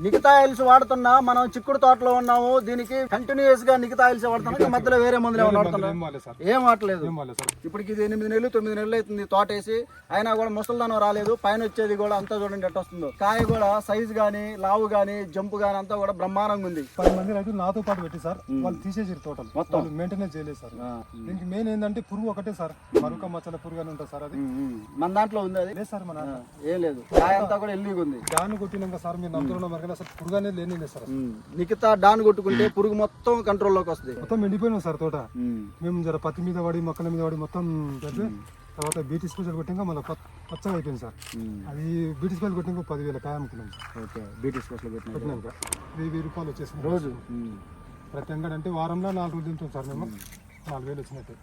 Nikhita oils వాడుతున్నా మనం చిక్కుడు తోటలో ఉన్నాము. దీనికి కంటిన్యూస్ గా నిఖితా ఆయిల్స్ వాడుతున్నా, మధ్యలో వేరే మందులు వాడుతున్నా ఏం వాడలేదు. ఇప్పటికి ఇది 8 నెలలు 9 నెలలు అవుతుంది తోట వేసి, అయినా కూడా ముసలిదనం రాలేదు. పైన వచ్చేది కూడా అంతా చూడండి ఎట్ట వస్తుందో. కాయ కూడా సైజ్ గానీ లావు గానీ జంపు గానీ అంతా కూడా బ్రహ్మాండంగా ఉంది. 10 మంది రైతులు నాతో పాటు పెట్టి సార్ వాళ్ళు తీసేసారు టోటల్ మొత్తం మెయింటెనెన్స్ చేయలేదు సార్. దీనికి మెయిన్ ఏంటంటే పురుగు ఒకటే సార్, మరొక మచ్చల పురుగు అని ఉంటుంది సార్. అది మన దాంట్లో ఉంది, అది లేదు సార్. మన ఏం లేదు, కాయ అంతా కూడా ఎల్లిగా ఉంది. దాన్ని కొట్టినాక సార్ మీరు నమ్ముతున్న మరగల సార్ పురుగు అనేది లేని సార్. నిఖితా డాన్ కొట్టుకుంటే పురుగు మొత్తం కంట్రోల్లోకి వస్తుంది. మొత్తం ఎండిపోయినాం సార్ తోట. మేము జర పత్తి మీద పడి మొక్కల మీద పడి మొత్తం తర్వాత బీటీ స్పెషల్ కొట్టినాక మళ్ళీ పచ్చగా అయిపోయింది సార్. అది బీటీ స్పెషల్ కొట్టినాక 10,000 కాయ అమ్ముకున్నాం సార్. ఓకే, బీటీ స్పెషల్ కొట్టినాక 1000 రూపాయలు వచ్చేసింది రోజు. ప్రతి అంగడి అంటే వారంలో 4 రోజులు తింటాం సార్ మేము. 4,000 వచ్చినట్టు.